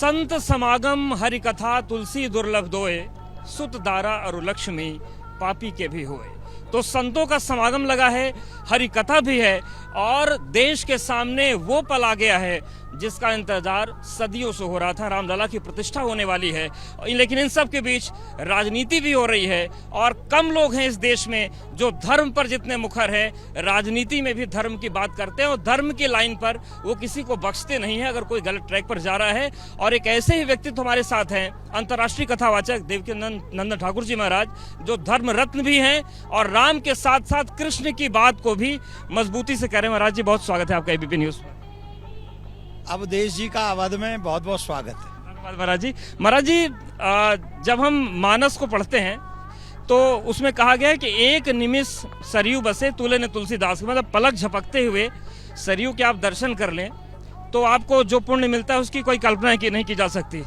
संत समागम हरि कथा तुलसी दुर्लभ दोए, सुत दारा अरु लक्ष्मी पापी के भी होए। तो संतों का समागम लगा है, हरि कथा भी है और देश के सामने वो पल आ गया है जिसका इंतजार सदियों से हो रहा था। रामलला की प्रतिष्ठा होने वाली है, लेकिन इन सब के बीच राजनीति भी हो रही है और कम लोग हैं इस देश में जो धर्म पर जितने मुखर हैं, राजनीति में भी धर्म की बात करते हैं और धर्म की लाइन पर वो किसी को बख्शते नहीं है अगर कोई गलत ट्रैक पर जा रहा है। और एक ऐसे ही व्यक्तित्व हमारे साथ हैं, अंतर्राष्ट्रीय कथावाचक देवकीनंदन ठाकुर जी महाराज, जो धर्म रत्न भी हैं और राम के साथ साथ कृष्ण की बात को भी मजबूती से कह रहे हैं। महाराज जी, बहुत स्वागत है आपका एबीपी न्यूज में। अवधेश जी का अवध में बहुत बहुत स्वागत है। धन्यवाद महाराज जी। महाराज जी, जब हम मानस को पढ़ते हैं तो उसमें कहा गया है कि एक निमिष सरयू बसे तुले ने तुलसीदास के, मतलब पलक झपकते हुए सरयू के आप दर्शन कर लें तो आपको जो पुण्य मिलता है उसकी कोई कल्पना की नहीं की जा सकती।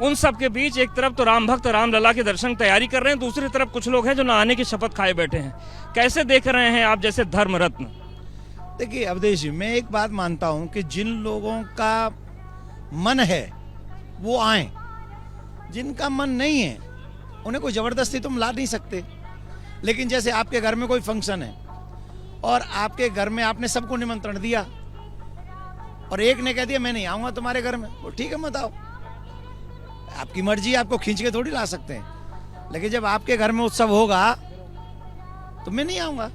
उन सब के बीच एक तरफ तो राम भक्त रामलला के दर्शन की तैयारी कर रहे हैं, दूसरी तरफ कुछ लोग हैं जो न आने की शपथ खाए बैठे हैं। कैसे देख रहे हैं आप जैसे धर्म रत्न? देखिए अवधेश जी, मैं एक बात मानता हूं कि जिन लोगों का मन है वो आए, जिनका मन नहीं है उन्हें कोई जबरदस्ती तुम ला नहीं सकते। लेकिन जैसे आपके घर में कोई फंक्शन है और आपके घर में आपने सबको निमंत्रण दिया और एक ने कह दिया मैं नहीं आऊंगा तुम्हारे घर में, वो ठीक है मत आओ, आपकी मर्जी, आपको खींच के थोड़ी ला सकते हैं। लेकिन जब आपके घर में उत्सव होगा तो मैं नहीं आऊंगा,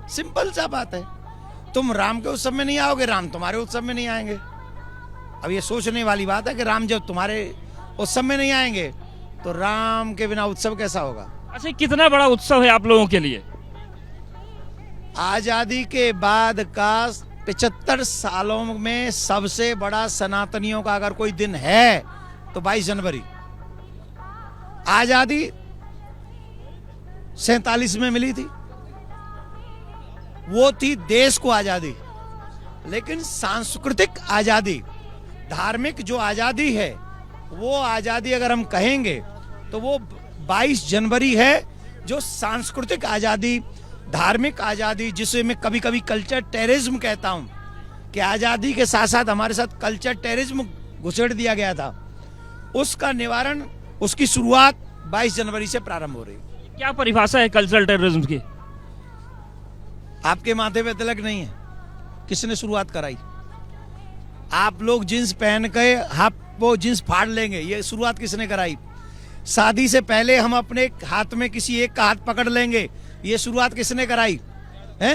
सिंपल सा बात है। तुम राम के उत्सव में नहीं आओगे, राम तुम्हारे उत्सव में नहीं आएंगे। अब ये सोचने वाली बात है कि राम जब तुम्हारे उत्सव में नहीं आएंगे तो राम के बिना उत्सव कैसा होगा। अच्छा, कितना बड़ा उत्सव है आप लोगों के लिए? आजादी के बाद का 75 सालों में सबसे बड़ा सनातनियों का अगर कोई दिन है तो 22 जनवरी। आजादी 47 में मिली थी, वो थी देश को आजादी। लेकिन सांस्कृतिक आजादी, धार्मिक जो आजादी है, वो आजादी अगर हम कहेंगे तो वो 22 जनवरी है, जो सांस्कृतिक आजादी, धार्मिक आजादी, जिसे मैं कभी कभी कल्चर टेररिज्म कहता हूं कि आजादी के साथ साथ हमारे साथ कल्चर टेररिज्म घुसेड़ दिया गया था, उसका निवारण, उसकी शुरुआत 22 जनवरी से प्रारंभ हो रही है। क्या परिभाषा है कल्चरल टेररिज्म की? आपके माथे पे तिलक नहीं है, किसने शुरुआत कराई? आप लोग जींस पहन के वो जींस फाड़ लेंगे, ये शुरुआत किसने कराई? शादी से पहले हम अपने हाथ में किसी एक का हाथ पकड़ लेंगे, ये शुरुआत किसने कराई है?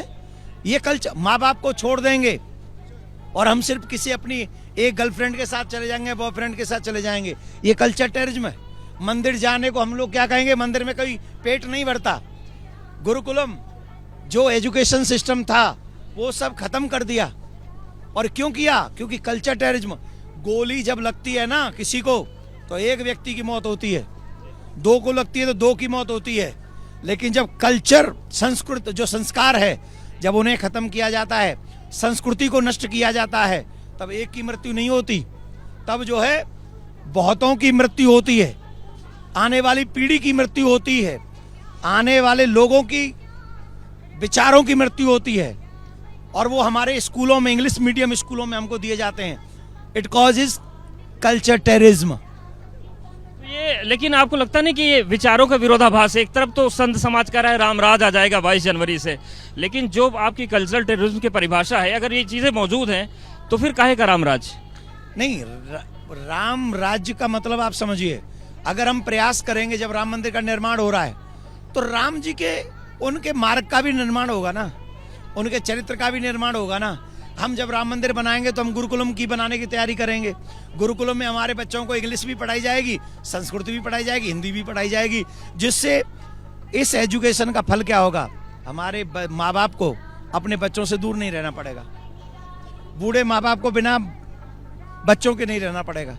ये कल्चर, माँ बाप को छोड़ देंगे और हम सिर्फ किसी अपनी एक गर्लफ्रेंड के साथ चले जाएंगे, बॉयफ्रेंड के साथ चले जाएंगे, ये कल्चर टेररिज्म है। मंदिर जाने को हम लोग क्या कहेंगे? मंदिर में कोई पेट नहीं भरता। गुरुकुलम जो एजुकेशन सिस्टम था वो सब खत्म कर दिया। और क्यों किया? क्योंकि कल्चर टेररिज्म। गोली जब लगती है ना किसी को तो एक व्यक्ति की मौत होती है, दो को लगती है तो दो की मौत होती है। लेकिन जब कल्चर, संस्कृत जो संस्कार है, जब उन्हें खत्म किया जाता है, संस्कृति को नष्ट किया जाता है, तब एक की मृत्यु नहीं होती, तब जो है बहुतों की मृत्यु होती है, आने वाली पीढ़ी की मृत्यु होती है, आने वाले लोगों की विचारों की मृत्यु होती है। और वो हमारे स्कूलों में, इंग्लिश मीडियम स्कूलों में हमको दिए जाते हैं। It causes culture terrorism. ये लेकिन आपको लगता नहीं कि ये विचारों का विरोधाभास है? एक तरफ तो संत समाज कह रहा है रामराज आ जाएगा 22 जनवरी से, लेकिन जो आपकी कल्चरल टेररिज्म की परिभाषा है, अगर ये चीजें मौजूद हैं तो फिर काहे का रामराज? नहीं, राम राज्य का मतलब आप समझिए, अगर हम प्रयास करेंगे, जब राम मंदिर का निर्माण हो रहा है तो राम जी के उनके मार्ग का भी निर्माण होगा ना, उनके चरित्र का भी निर्माण होगा ना। हम जब राम मंदिर बनाएंगे तो हम गुरुकुलम की बनाने की तैयारी करेंगे। गुरुकुलम में हमारे बच्चों को इंग्लिश भी पढ़ाई जाएगी, संस्कृत भी पढ़ाई जाएगी, हिंदी भी पढ़ाई जाएगी, जिससे इस एजुकेशन का फल क्या होगा? हमारे माँ बाप को अपने बच्चों से दूर नहीं रहना पड़ेगा, बूढ़े माँ बाप को बिना बच्चों के नहीं रहना पड़ेगा।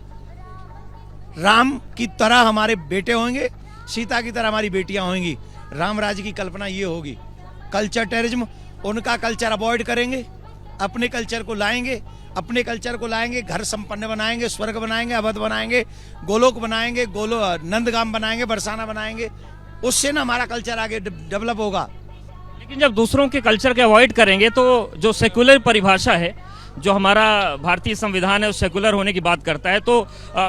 राम की तरह हमारे बेटे होंगे, सीता की तरह हमारी बेटियां होंगी। राम राज्य की कल्पना ये होगी। कल्चर टेररिज्म, उनका कल्चर अवॉइड करेंगे, अपने कल्चर को लाएंगे, अपने कल्चर को लाएंगे, घर संपन्न बनाएंगे, स्वर्ग बनाएंगे, अवध बनाएंगे, गोलोक बनाएंगे, नंदगाम बनाएंगे, बरसाना बनाएंगे, उससे ना हमारा कल्चर आगे डेवलप होगा। लेकिन जब दूसरों के कल्चर के अवॉइड करेंगे तो जो सेक्युलर परिभाषा है जो हमारा भारतीय संविधान है, वो सेकुलर होने की बात करता है, तो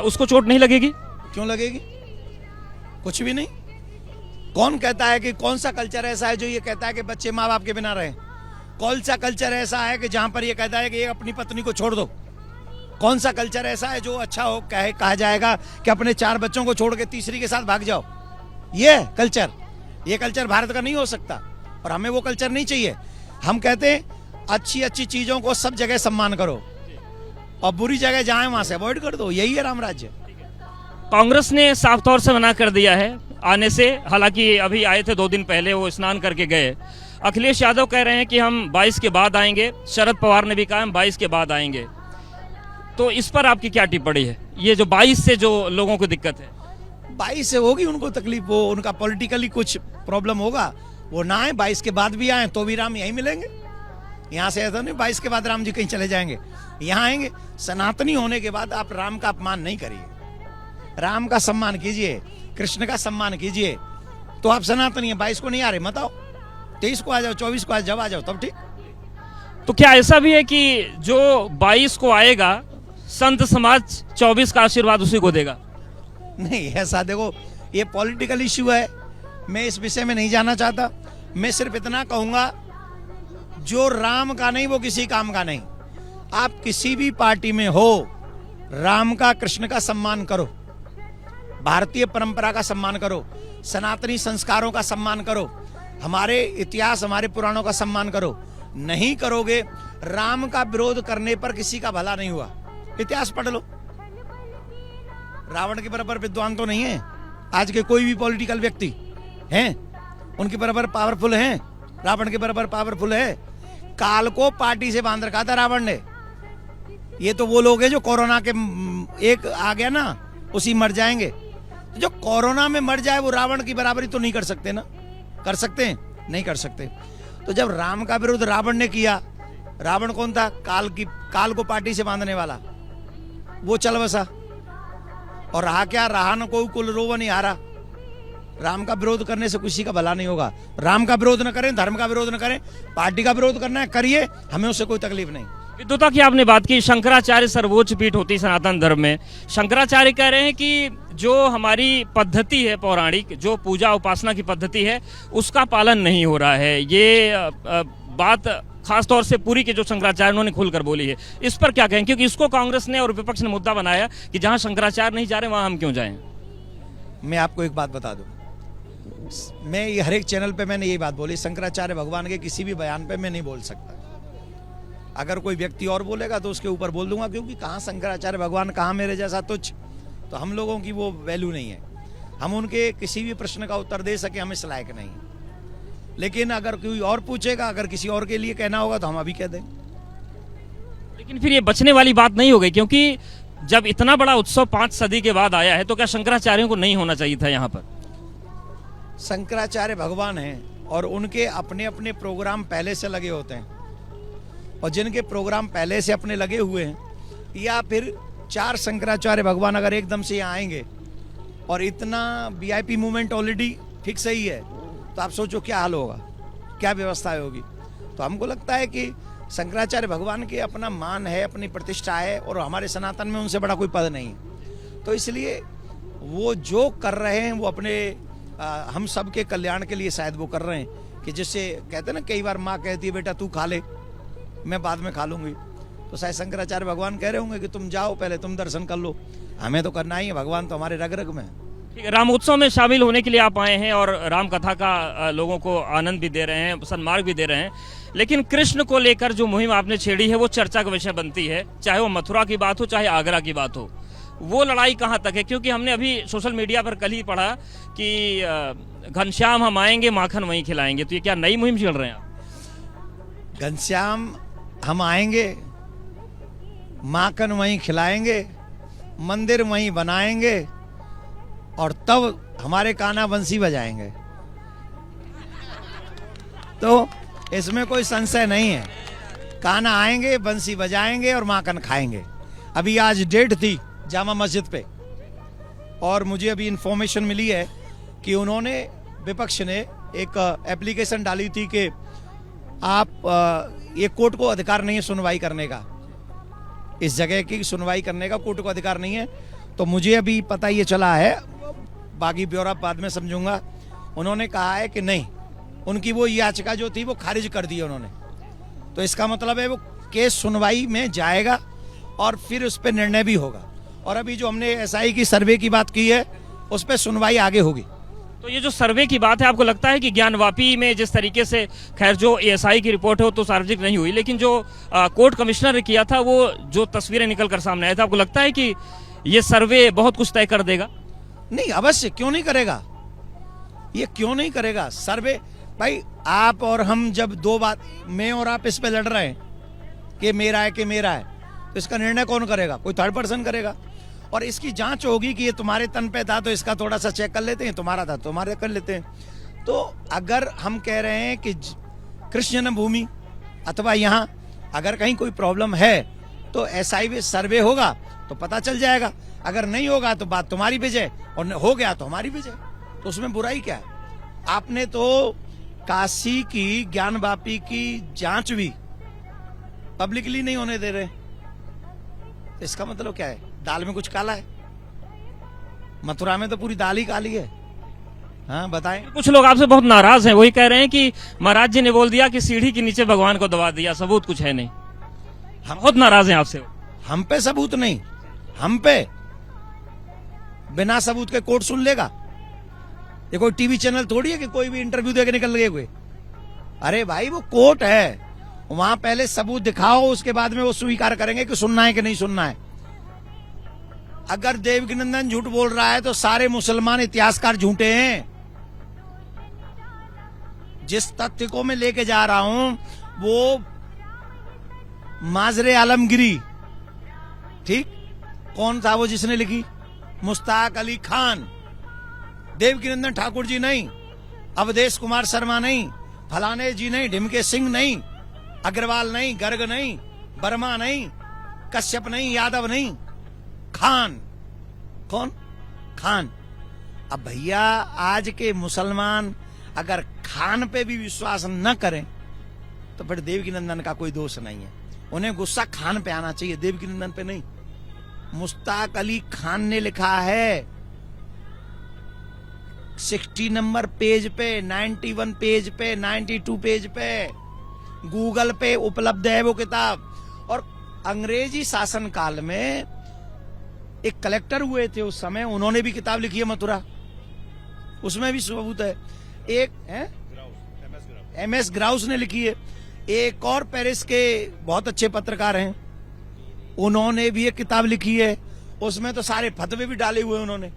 उसको चोट नहीं लगेगी? क्यों लगेगी? कुछ भी नहीं। कौन कहता है कि कौन सा कल्चर ऐसा है जो ये कहता है कि बच्चे माँ बाप के बिना रहें? कौन सा कल्चर ऐसा है कि जहां पर ये कहता है कि ये अपनी पत्नी को छोड़ दो? कौन सा कल्चर ऐसा है जो अच्छा हो कहा जाएगा कि अपने 4 बच्चों को छोड़ के तीसरी के साथ भाग जाओ? ये कल्चर भारत का नहीं हो सकता और हमें वो कल्चर नहीं चाहिए। हम कहते हैं अच्छी अच्छी चीजों को सब जगह सम्मान करो और बुरी जगह जहां है वहां से अवॉइड कर दो। यही है राम राज्य। कांग्रेस ने साफ तौर से मना कर दिया है आने से, हालांकि अभी आए थे 2 दिन पहले, वो स्नान करके गए। अखिलेश यादव कह रहे हैं कि हम 22 के बाद आएंगे, शरद पवार ने भी कहा हम 22 के बाद आएंगे। तो इस पर आपकी क्या टिप्पणी है? ये जो 22 से जो लोगों को दिक्कत है, 22 से होगी उनको तकलीफ, वो उनका पॉलिटिकली कुछ प्रॉब्लम होगा, वो ना आए, 22 के बाद भी आए तो भी राम यहीं मिलेंगे। यहाँ से ऐसा नहीं 22 के बाद राम जी कहीं चले जाएंगे, यहाँ आएंगे। सनातनी होने के बाद आप राम का अपमान नहीं करिए, राम का सम्मान कीजिए, कृष्ण का सम्मान कीजिए। तो आप सनातनी है, 22 को नहीं आ रहे मत आओ, 23 को आ जाओ, 24 को जब आ जाओ तब ठीक। तो क्या ऐसा भी है कि जो 22 को आएगा संत समाज 24 का आशीर्वाद उसी को देगा? नहीं, ऐसा देखो ये पॉलिटिकल इश्यू है, मैं इस विषय में नहीं जाना चाहता। मैं सिर्फ इतना कहूंगा, जो राम का नहीं वो किसी काम का नहीं। आप किसी भी पार्टी में हो, राम का कृष्ण का सम्मान करो, भारतीय परंपरा का सम्मान करो, सनातनी संस्कारों का सम्मान करो, हमारे इतिहास हमारे पुराणों का सम्मान करो। नहीं करोगे, राम का विरोध करने पर किसी का भला नहीं हुआ। इतिहास पढ़ लो, रावण के बराबर विद्वान तो नहीं है आज के कोई भी पॉलिटिकल व्यक्ति हैं, उनके बराबर पावरफुल हैं, रावण के बराबर पावरफुल है। काल को पार्टी से बांध रखा था रावण ने। ये तो वो लोग हैं जो कोरोना के एक आ गया ना, उसी मर जाएंगे। जो कोरोना में मर जाए वो रावण की बराबरी तो नहीं कर सकते ना? कर सकते हैं? नहीं कर सकते। तो जब राम का विरोध रावण ने किया, रावण कौन था? काल को पार्टी से बांधने वाला, वो चल बसा और रहा क्या? रहा न कोई कुल रोव नहीं हारा। राम का विरोध करने से किसी का भला नहीं होगा। राम का विरोध न करें, धर्म का विरोध न करें, पार्टी का विरोध करना है करिए, हमें उससे कोई तकलीफ नहीं। विद्वता की आपने बात की, शंकराचार्य सर्वोच्च पीठ होती है सनातन धर्म में। शंकराचार्य कह रहे हैं कि जो हमारी पद्धति है पौराणिक, जो पूजा उपासना की पद्धति है, उसका पालन नहीं हो रहा है। ये बात खासतौर से पुरी के जो शंकराचार्य उन्होंने खुलकर बोली है। इस पर क्या कहें? क्योंकि इसको कांग्रेस ने और विपक्ष ने मुद्दा बनाया कि जहां शंकराचार्य नहीं जा रहे वहां हम क्यों जाएं। मैं आपको एक बात बता दूं, मैं ये हर एक चैनल पे मैंने यही बात बोली, शंकराचार्य भगवान के किसी भी बयान पे मैं नहीं बोल सकता। अगर कोई व्यक्ति और बोलेगा तो उसके ऊपर बोल दूंगा, क्योंकि कहाँ शंकराचार्य भगवान, कहाँ मेरे जैसा तुच्छ, तो हम लोगों की वो वैल्यू नहीं है। हम उनके किसी भी प्रश्न का उत्तर दे सके, हम इस लायक नहीं। लेकिन अगर कोई और पूछेगा, अगर किसी और के लिए कहना होगा तो हम अभी कह दें। लेकिन फिर ये बचने वाली बात नहीं हो गई, क्योंकि जब इतना बड़ा उत्सव 5 सदी के बाद आया है तो क्या शंकराचार्यों को नहीं होना चाहिए था यहाँ पर? शंकराचार्य भगवान हैं और उनके अपने अपने प्रोग्राम पहले से लगे होते हैं, और जिनके प्रोग्राम पहले से अपने लगे हुए हैं, या फिर 4 शंकराचार्य भगवान अगर एकदम से यहाँ आएंगे और इतना वीआईपी मूवमेंट ऑलरेडी फिक्स ही है, तो आप सोचो क्या हाल होगा, क्या व्यवस्था होगी। तो हमको लगता है कि शंकराचार्य भगवान के अपना मान है, अपनी प्रतिष्ठा है, और हमारे सनातन में उनसे बड़ा कोई पद नहीं है। तो इसलिए वो जो कर रहे हैं वो अपने हम सब के कल्याण के लिए शायद वो कर रहे हैं, कि जिससे कहते हैं ना, कई बार माँ कहती है बेटा तू खा ले, मैं बाद में खा लूंगी। तो शायद शंकराचार्य भगवान कह रहे होंगे कि तुम जाओ, पहले तुम दर्शन कर लो, हमें तो करना ही है, भगवान तो हमारे रग रग में है। ठीक है, रामोत्सव में शामिल होने के लिए आप आए हैं और राम कथा का लोगों को आनंद भी दे रहे हैं, सन्मार्ग भी दे रहे हैं, लेकिन कृष्ण को लेकर जो मुहिम आपने छेड़ी है वो चर्चा का विषय बनती है, चाहे वो मथुरा की बात हो, चाहे आगरा की बात हो। वो लड़ाई कहाँ तक है? क्योंकि हमने अभी सोशल मीडिया पर कल ही पढ़ा कि घनश्याम हम आएंगे माखन वहीं खिलाएंगे। तो ये क्या नई मुहिम चल रहे हैं आप? घनश्याम हम आएंगे, माखन वहीं खिलाएंगे, मंदिर वहीं बनाएंगे, और तब हमारे कान्हा बंसी बजाएंगे। तो इसमें कोई संशय नहीं है, कान्हा आएंगे, बंसी बजाएंगे और माखन खाएंगे। अभी आज डेट थी जामा मस्जिद पे, और मुझे अभी इंफॉर्मेशन मिली है कि उन्होंने, विपक्ष ने एक एप्लीकेशन डाली थी कि आप ये कोर्ट को अधिकार नहीं है सुनवाई करने का, इस जगह की सुनवाई करने का कोर्ट को अधिकार नहीं है। तो मुझे अभी पता ये चला है, बाकी ब्यौरा बाद में समझूंगा, उन्होंने कहा है कि नहीं, उनकी वो याचिका जो थी वो खारिज कर दी है उन्होंने। तो इसका मतलब है वो केस सुनवाई में जाएगा और फिर उस पर निर्णय भी होगा। और अभी जो हमने एसआई की सर्वे की बात की है उस पर सुनवाई आगे होगी। तो ये जो सर्वे की बात है, आपको लगता है कि ज्ञानवापी में जिस तरीके से, खैर जो एएसआई की रिपोर्ट है वो तो सार्वजनिक नहीं हुई, लेकिन जो कोर्ट कमिश्नर ने किया था वो जो तस्वीरें निकल कर सामने आया था, आपको लगता है कि ये सर्वे बहुत कुछ तय कर देगा? नहीं, अवश्य, क्यों नहीं करेगा, ये क्यों नहीं करेगा सर्वे। भाई आप और हम जब दो बात, मैं और आप इस पे लड़ रहे हैं कि मेरा है कि मेरा है, तो इसका निर्णय कौन करेगा? कोई थर्ड पर्सन करेगा। और इसकी जांच होगी कि ये तुम्हारे तन पे था तो इसका थोड़ा सा चेक कर लेते हैं, तुम्हारा था तुम्हारे कर लेते हैं। तो अगर हम कह रहे हैं कि कृष्ण जन्मभूमि अथवा यहाँ अगर कहीं कोई प्रॉब्लम है तो एसआई सर्वे होगा तो पता चल जाएगा। अगर नहीं होगा तो बात तुम्हारी विजय, और हो गया तो हमारी विजय। तो उसमें बुराई क्या है? आपने तो काशी की ज्ञानवापी की जांच भी पब्लिकली नहीं होने दे रहे, तो इसका मतलब क्या है? दाल में कुछ काला है। मथुरा में तो पूरी दाल ही काली है। हाँ बताएं। कुछ लोग आपसे बहुत नाराज हैं, वही कह रहे हैं कि महाराज जी ने बोल दिया कि सीढ़ी के नीचे भगवान को दबा दिया, सबूत कुछ है नहीं। हम बहुत नाराज हैं आपसे। हम पे सबूत नहीं, हम पे बिना सबूत के कोर्ट सुन लेगा? ये कोई टीवी चैनल थोड़ी है कि कोई भी इंटरव्यू देके निकल गए कोई। अरे भाई वो कोर्ट है, वहां पहले सबूत दिखाओ, उसके बाद में वो स्वीकार करेंगे कि सुनना है कि नहीं सुनना है। अगर देवकीनंदन झूठ बोल रहा है तो सारे मुसलमान इतिहासकार झूठे हैं। जिस तथ्य को मैं लेके जा रहा हूं वो माजरे आलमगिरी, ठीक, कौन था वो जिसने लिखी? मुश्ताक अली खान। देवकीनंदन ठाकुर जी नहीं, अवधेश कुमार शर्मा नहीं, फलाने जी नहीं, ढिमके सिंह नहीं, अग्रवाल नहीं, गर्ग नहीं, वर्मा नहीं, कश्यप नहीं, यादव नहीं, खान। कौन? खान। अब भैया आज के मुसलमान अगर खान पे भी विश्वास न करें तो फिर देवकीनंदन का कोई दोष नहीं है। उन्हें गुस्सा खान पे आना चाहिए, देवकीनंदन पे नहीं। मुश्ताक अली खान ने लिखा है 60 नंबर पेज पे, 91 पेज पे, 92 पेज पे, गूगल पे उपलब्ध है वो किताब। और अंग्रेजी शासन काल में एक कलेक्टर हुए थे उस समय, उन्होंने भी किताब लिखी है मथुरा, उसमें भी सबूत है। एक है MS ग्राउस ने लिखी है। एक और पेरिस के बहुत अच्छे पत्रकार हैं, उन्होंने भी एक किताब लिखी है, उसमें तो सारे फतवे भी डाले हुए उन्होंने।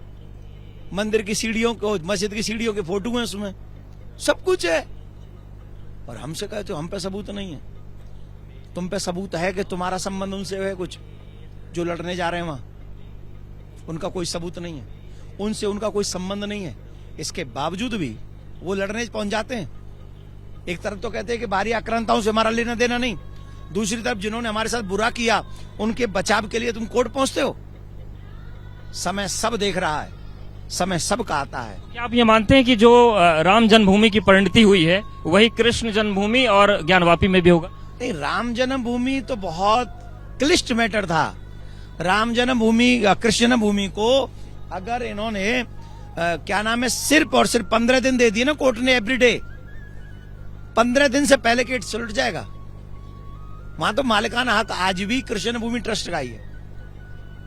मंदिर की सीढ़ियों को, मस्जिद की सीढ़ियों के फोटो हैं उसमें, सब कुछ है। और हमसे कहते हो हम पे सबूत नहीं है। तुम पे सबूत है कि तुम्हारा संबंध उनसे है कुछ, जो लड़ने जा रहे हैं वहां उनका कोई सबूत नहीं है, उनसे उनका कोई संबंध नहीं है। इसके बावजूद भी वो लड़ने पहुंच जाते हैं। एक तरफ तो कहते हैं कि बाहरी आक्रांताओं से हमारा लेना देना नहीं, दूसरी तरफ जिन्होंने हमारे साथ बुरा किया उनके बचाव के लिए तुम कोर्ट पहुंचते हो। समय सब देख रहा है, समय सब का आता है। क्या आप ये मानते हैं कि जो राम जन्मभूमि की परिणति हुई है वही कृष्ण जन्मभूमि और ज्ञानवापी में भी होगा? नहीं, राम जन्मभूमि तो बहुत क्लिष्ट मैटर था। राम जन्मभूमि, कृष्ण जन्मभूमि को अगर इन्होंने क्या नाम है, सिर्फ और सिर्फ 15 दिन दे दिए ना कोर्ट ने एवरीडे, 15 दिन से पहले केस सुलट जाएगा। वहां तो मालिकाना हक आज भी कृष्ण जन्मभूमि ट्रस्ट का ही है।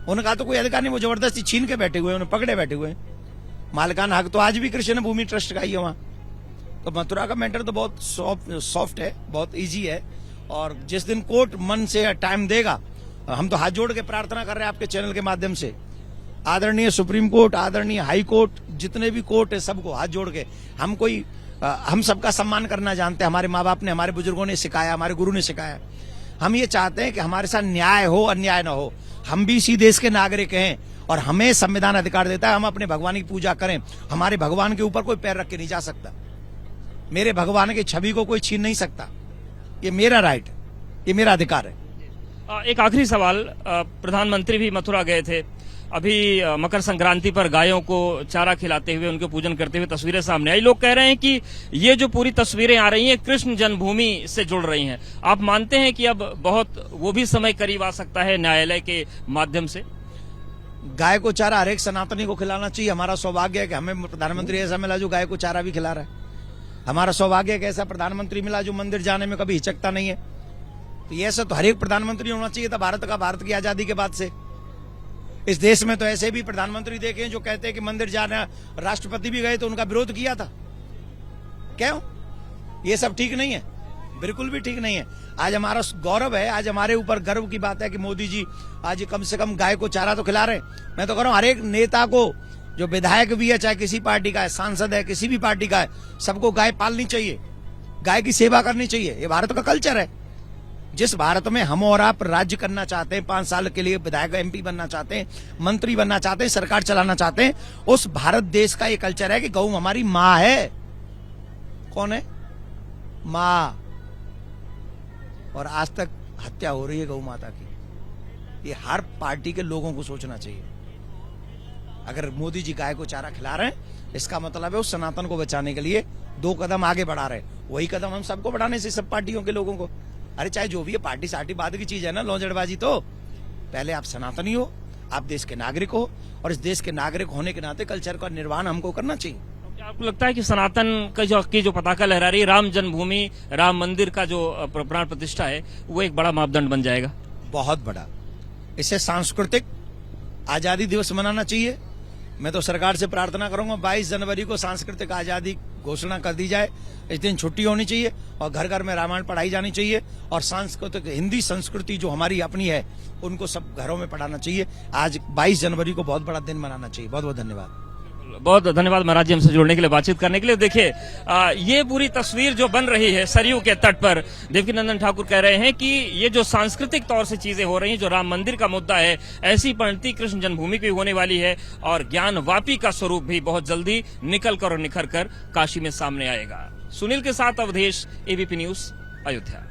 उनका तो कोई अधिकार नहीं, वो जबरदस्ती छीन के बैठे हुए हैं, उन्हें पकड़े बैठे हुए हैं। मालिकाना हक तो आज भी कृष्ण जन्मभूमि ट्रस्ट का ही है वहां। तो मथुरा का मैटर तो बहुत सॉफ्ट है, बहुत इजी है। और जिस दिन कोर्ट मन से टाइम देगा, हम तो हाथ जोड़ के प्रार्थना कर रहे हैं आपके चैनल के माध्यम से, आदरणीय सुप्रीम कोर्ट, आदरणीय हाई कोर्ट, जितने भी कोर्ट है सबको हाथ जोड़ के, हम सबका सम्मान करना जानते हैं। हमारे माँ बाप ने, हमारे बुजुर्गों ने सिखाया, हमारे गुरु ने सिखाया। हम ये चाहते हैं कि हमारे साथ न्याय हो, अन्याय न हो। हम भी इसी देश के नागरिक हैं और हमें संविधान अधिकार देता है हम अपने भगवान की पूजा करें। हमारे भगवान के ऊपर कोई पैर रख के नहीं जा सकता। मेरे भगवान की छवि को कोई छीन नहीं सकता। ये मेरा राइट है, ये मेरा अधिकार है। एक आखिरी सवाल, प्रधानमंत्री भी मथुरा गए थे, अभी मकर संक्रांति पर गायों को चारा खिलाते हुए उनके पूजन करते हुए तस्वीरें सामने आई। लोग कह रहे हैं कि ये जो पूरी तस्वीरें आ रही हैं कृष्ण जन्मभूमि से जुड़ रही हैं। आप मानते हैं कि अब बहुत वो भी समय करीब आ सकता है न्यायालय के माध्यम से? गाय को चारा हर एक सनातनी को खिलाना चाहिए। हमारा सौभाग्य है कि हमें प्रधानमंत्री ऐसा मिला जो गाय को चारा भी खिला रहा है। हमारा सौभाग्य है कि ऐसा प्रधानमंत्री मिला जो मंदिर जाने में कभी हिचकता नहीं है। तो ये ऐसा तो हर एक प्रधानमंत्री होना चाहिए था भारत की आजादी के बाद से। इस देश में तो ऐसे भी प्रधानमंत्री देखे हैं जो कहते हैं कि मंदिर जाना, राष्ट्रपति भी गए तो उनका विरोध किया था। क्यों? ये सब ठीक नहीं है, बिल्कुल भी ठीक नहीं है। आज हमारा गौरव है, आज हमारे ऊपर गर्व की बात है कि मोदी जी आज कम से कम गाय को चारा तो खिला रहे हैं। मैं तो कह रहा हूं हर एक नेता को, जो विधायक भी है, चाहे किसी पार्टी का है, सांसद है, किसी भी पार्टी का है, सबको गाय पालनी चाहिए, गाय की सेवा करनी चाहिए। ये भारत का कल्चर है। जिस भारत में हम और आप राज्य करना चाहते हैं, 5 साल के लिए विधायक MP बनना चाहते हैं, मंत्री बनना चाहते हैं, सरकार चलाना चाहते हैं, उस भारत देश का ये कल्चर है कि गौ हमारी माँ है। कौन है? माँ। और आज तक हत्या हो रही है गौ माता की। ये हर पार्टी के लोगों को सोचना चाहिए। अगर मोदी जी गाय को चारा खिला रहे हैं, इसका मतलब है उस सनातन को बचाने के लिए 2 कदम आगे बढ़ा रहे हैं। वही कदम हम सबको बढ़ाने से, सब पार्टियों के लोगों को। अरे चाहे जो भी है, पार्टी सार्टी बाद की चीज है ना, लौजड़बाजी। तो पहले आप सनातनी हो, आप देश के नागरिक हो, और इस देश के नागरिक होने के नाते कल्चर का निर्वहन हमको करना चाहिए। क्या आपको लगता है कि सनातन का जो पताका लहरा रही है, राम जन्मभूमि, राम मंदिर का जो प्राण प्रतिष्ठा है, वो एक बड़ा मापदंड बन जाएगा? बहुत बड़ा। इससे सांस्कृतिक आजादी दिवस मनाना चाहिए। मैं तो सरकार से प्रार्थना करूंगा 22 जनवरी को सांस्कृतिक आजादी घोषणा कर दी जाए। इस दिन छुट्टी होनी चाहिए और घर घर में रामायण पढ़ाई जानी चाहिए, और सांस्कृतिक हिंदी संस्कृति जो हमारी अपनी है उनको सब घरों में पढ़ाना चाहिए। आज 22 जनवरी को बहुत बड़ा दिन मनाना चाहिए। बहुत बहुत धन्यवाद। बहुत धन्यवाद महाराज जी हमसे जुड़ने के लिए, बातचीत करने के लिए। देखिए ये पूरी तस्वीर जो बन रही है सरयू के तट पर, देवकीनंदन ठाकुर कह रहे हैं कि ये जो सांस्कृतिक तौर से चीजें हो रही हैं, जो राम मंदिर का मुद्दा है, ऐसी परिणति कृष्ण जन्मभूमि की होने वाली है, और ज्ञानवापी का स्वरूप भी बहुत जल्दी निकल कर और निखर कर काशी में सामने आएगा। सुनील के साथ अवधेश, ABP न्यूज, अयोध्या।